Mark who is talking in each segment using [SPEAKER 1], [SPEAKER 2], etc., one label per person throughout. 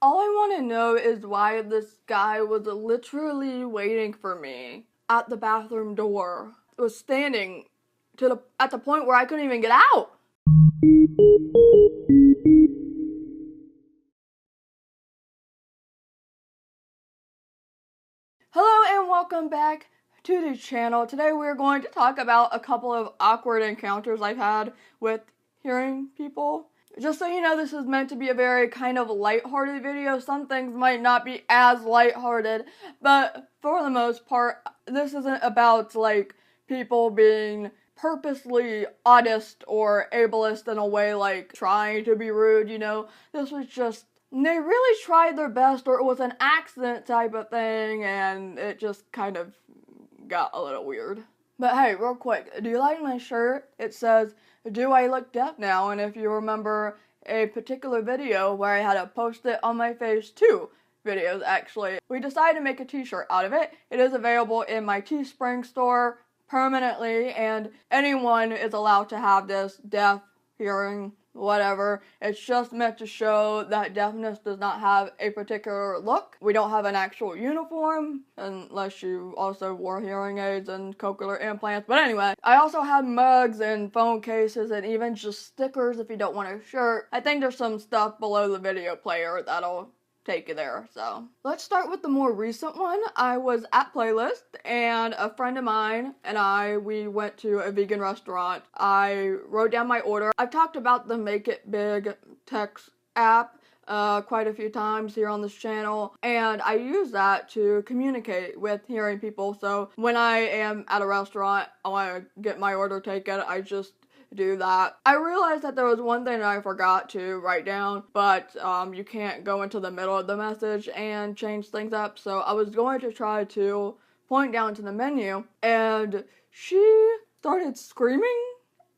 [SPEAKER 1] All I want to know is why this guy was literally waiting for me at the bathroom door. Was standing at the point where I couldn't even get out. Hello and welcome back to the channel. Today we're going to talk about a couple of awkward encounters I've had with hearing people. Just so you know, this is meant to be a very kind of lighthearted video. Some things might not be as lighthearted, but for the most part, this isn't about like people being purposely honest or ableist in a way, like trying to be rude, you know. This was just, they really tried their best, or it was an accident type of thing, and it just kind of got a little weird. But hey, real quick, do you like my shirt? It says, "Do I look deaf now?" And if you remember a particular video where I had to post it on my face, 2 videos actually, we decided to make a t-shirt out of it. It is available in my Teespring store permanently, and anyone is allowed to have this, deaf, hearing, whatever. It's just meant to show that deafness does not have a particular look. We don't have an actual uniform, unless you also wore hearing aids and cochlear implants. But anyway, I also have mugs and phone cases and even just stickers if you don't want a shirt. I think there's some stuff below the video player that'll take you there. So let's start with the more recent one. I was at Playlist and a friend of mine and we went to a vegan restaurant. I wrote down my order. I've talked about the Make It Big text app quite a few times here on this channel, and I use that to communicate with hearing people. So when I am at a restaurant, I want to get my order taken, I just do that. I realized that there was one thing that I forgot to write down, but you can't go into the middle of the message and change things up, so I was going to try to point down to the menu, and she started screaming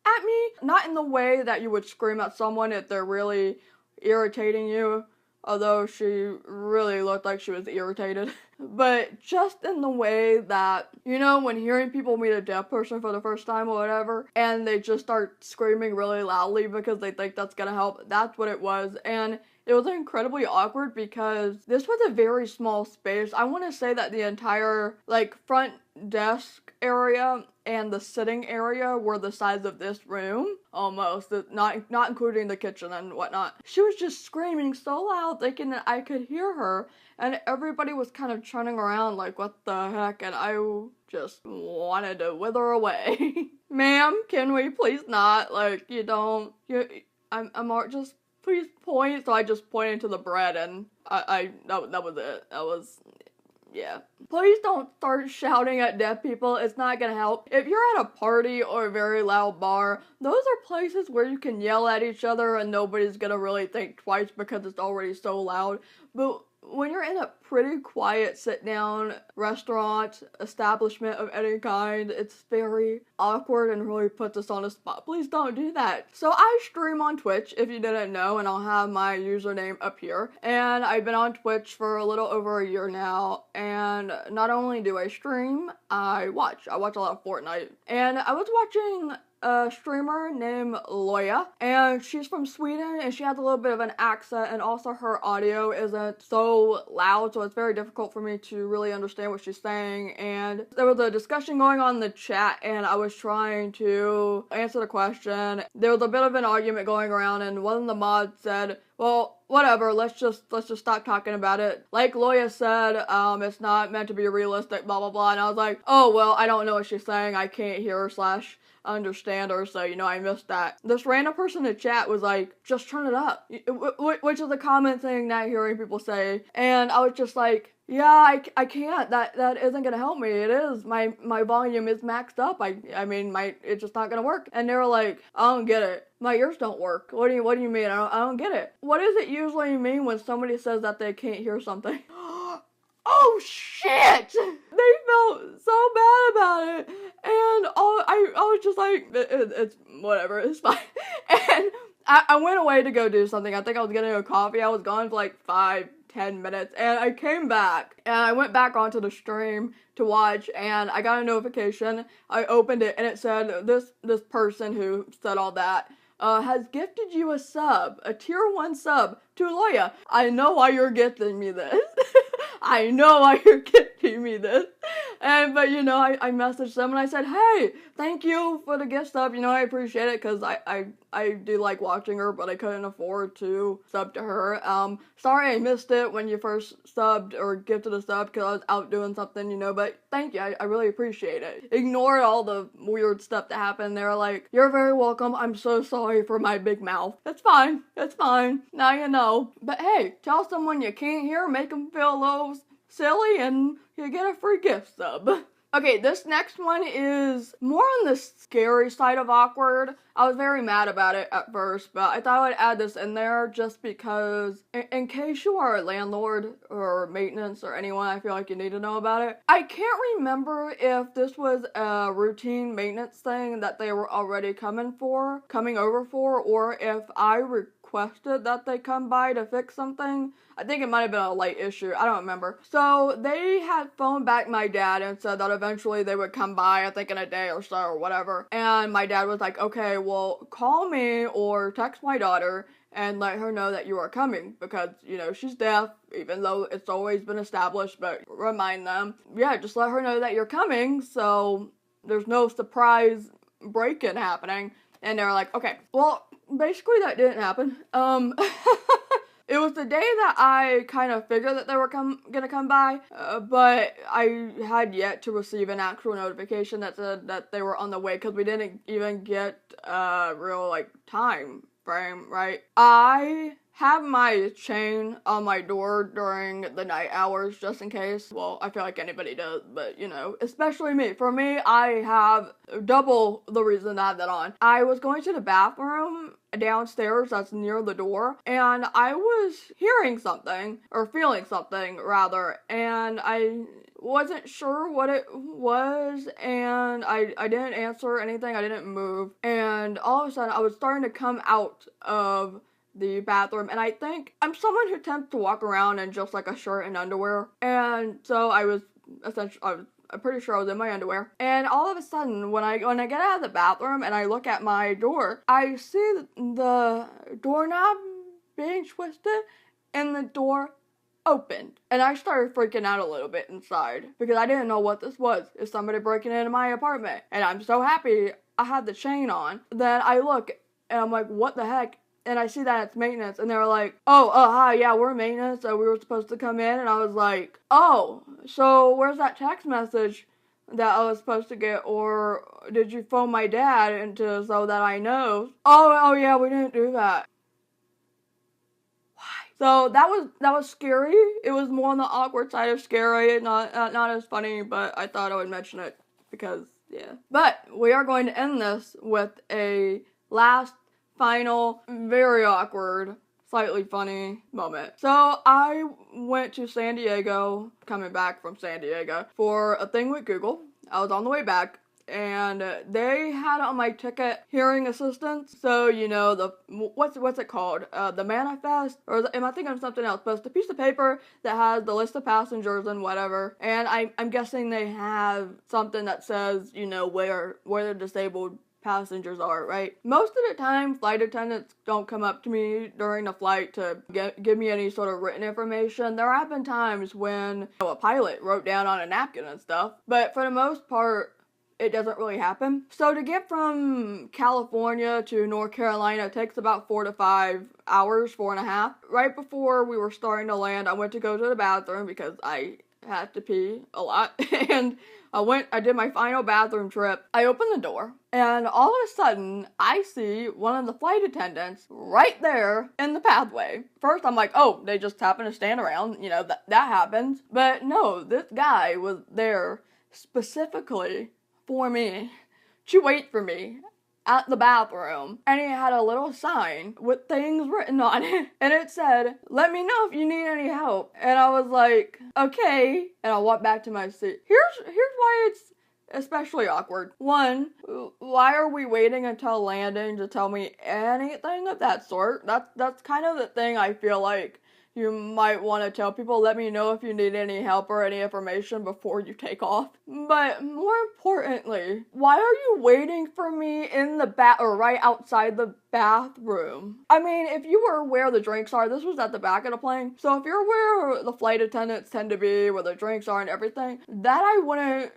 [SPEAKER 1] at me. Not in the way that you would scream at someone if they're really irritating you, although she really looked like she was irritated. But just in the way that, you know, when hearing people meet a deaf person for the first time or whatever, and they just start screaming really loudly because they think that's gonna help. That's what it was. And it was incredibly awkward because this was a very small space. I want to say that the entire, like, front desk area and the sitting area were the size of this room, almost, not including the kitchen and whatnot. She was just screaming so loud, thinking that I could hear her, and everybody was kind of turning around like, what the heck, and I just wanted to wither away. Ma'am, can we please not, like, I'm just, please point. So I just pointed to the bread, and that was it. That was, yeah. Please don't start shouting at deaf people. It's not gonna help. If you're at a party or a very loud bar, those are places where you can yell at each other and nobody's gonna really think twice because it's already so loud. But when you're in a pretty quiet sit-down restaurant, establishment of any kind, it's very awkward and really puts us on a spot. Please don't do that. So I stream on Twitch, if you didn't know, and I'll have my username up here. And I've been on Twitch for a little over a year now, and not only do I stream, I watch a lot of Fortnite. And I was watching a streamer named Loya, and she's from Sweden, and she has a little bit of an accent, and also her audio isn't so loud, so it's very difficult for me to really understand what she's saying. And there was a discussion going on in the chat, and I was trying to answer the question. There was a bit of an argument going around, and one of the mods said, well, whatever, let's just stop talking about it. Like Loya said, it's not meant to be realistic, blah, blah, blah. And I was like, oh, well, I don't know what she's saying. I can't hear her / understand her, so, you know, I missed that. This random person in the chat was like, just turn it up, which is a common thing that hearing people say. And I was just like, yeah, I can't. That isn't gonna help me. It is. My volume is maxed up. I mean, it's just not gonna work. And they were like, I don't get it. My ears don't work. What do you mean? I don't get it. What does it usually mean when somebody says that they can't hear something? Oh shit! They felt so bad about it, and I was just like, it's whatever, it's fine. And I went away to go do something. I think I was getting a coffee. I was gone for like 5-10 minutes, and I came back, and I went back onto the stream to watch, and I got a notification. I opened it, and it said, this person who said all that has gifted you a sub, a tier 1 sub, to Loya. I know why you're gifting me this. I know why you're gifting me this. But I messaged them and I said, hey, thank you for the gift sub. I appreciate it because I do like watching her, but I couldn't afford to sub to her. Sorry I missed it when you first subbed or gifted a sub because I was out doing something, but thank you. I really appreciate it. Ignored all the weird stuff that happened. They were like, you're very welcome. I'm so sorry for my big mouth. It's fine. It's fine. Now you know. But hey, tell someone you can't hear, make them feel a little silly, and you get a free gift sub. Okay, this next one is more on the scary side of awkward. I was very mad about it at first, but I thought I would add this in there just because in case you are a landlord or maintenance or anyone, I feel like you need to know about it. I can't remember if this was a routine maintenance thing that they were already coming over for, or if I requested that they come by to fix something. I think it might have been a light issue. I don't remember. So they had phoned back my dad and said that eventually they would come by, I think in a day or so or whatever. And my dad was like, okay, well, call me or text my daughter and let her know that you are coming because, she's deaf, even though it's always been established, but remind them. Yeah, just let her know that you're coming so there's no surprise break-in happening. And they were like, okay. Well, basically that didn't happen. It was the day that I kind of figured that they were gonna come by, but I had yet to receive an actual notification that said that they were on the way because we didn't even get a real, time frame, right? I have my chain on my door during the night hours just in case. Well, I feel like anybody does, but especially me. For me, I have double the reason to have that on. I was going to the bathroom downstairs that's near the door, and I was hearing something, or feeling something rather, and I wasn't sure what it was, and I didn't answer anything, I didn't move, and all of a sudden I was starting to come out of the bathroom, and I think I'm someone who tends to walk around in just like a shirt and underwear, and so I'm pretty sure I was in my underwear. And all of a sudden, when I get out of the bathroom and I look at my door, I see the doorknob being twisted and the door opened. And I started freaking out a little bit inside because I didn't know what this was. Is somebody breaking into my apartment? And I'm so happy I had the chain on. Then I look and I'm like, what the heck? And I see that it's maintenance, and they were like, hi, yeah, we're maintenance, so we were supposed to come in, and I was like, oh, so where's that text message that I was supposed to get, or did you phone my dad so that I know? Oh, yeah, we didn't do that. Why? So that was scary. It was more on the awkward side of scary, not as funny, but I thought I would mention it because, yeah. But we are going to end this with a last final, very awkward, slightly funny moment. So I went to San Diego, coming back from San Diego, for a thing with Google. I was on the way back, and they had on my ticket hearing assistance. So, what's it called? The manifest? Or am I thinking of something else? But it's the piece of paper that has the list of passengers and whatever. And I'm guessing they have something that says, where the disabled passengers are, right? Most of the time, flight attendants don't come up to me during the flight to give me any sort of written information. There have been times when a pilot wrote down on a napkin and stuff, but for the most part, it doesn't really happen. So to get from California to North Carolina takes about 4 to 5 hours, 4.5. Right before we were starting to land, I went to go to the bathroom because I had to pee a lot, and I did my final bathroom trip. I opened the door, and all of a sudden, I see one of the flight attendants right there in the pathway. First, I'm like, oh, they just happen to stand around, that happens. But no, this guy was there specifically for me, to wait for me at the bathroom, and he had a little sign with things written on it, and it said, let me know if you need any help. And I was like, okay, and I walked back to my seat. Here's why it's especially awkward. One, why are we waiting until landing to tell me anything of that sort? That's kind of the thing I feel like you might want to tell people, let me know if you need any help or any information before you take off. But more importantly, why are you waiting for me in the or right outside the bathroom? I mean, if you were where the drinks are, this was at the back of the plane, so if you're where the flight attendants tend to be, where the drinks are and everything, that I wouldn't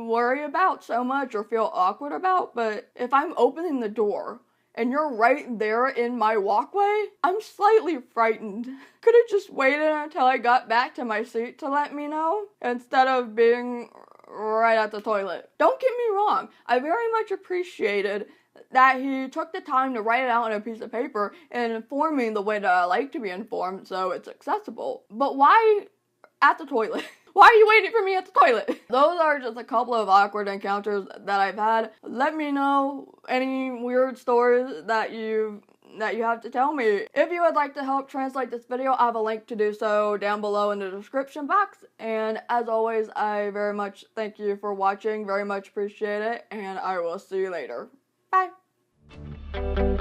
[SPEAKER 1] worry about so much or feel awkward about. But if I'm opening the door and you're right there in my walkway, I'm slightly frightened. Could have just waited until I got back to my seat to let me know, instead of being right at the toilet. Don't get me wrong, I very much appreciated that he took the time to write it out on a piece of paper and inform me the way that I like to be informed, so it's accessible. But why at the toilet? Why are you waiting for me at the toilet? Those are just a couple of awkward encounters that I've had. Let me know any weird stories that you have to tell me. If you would like to help translate this video, I have a link to do so down below in the description box. And as always, I very much thank you for watching, very much appreciate it, and I will see you later. Bye.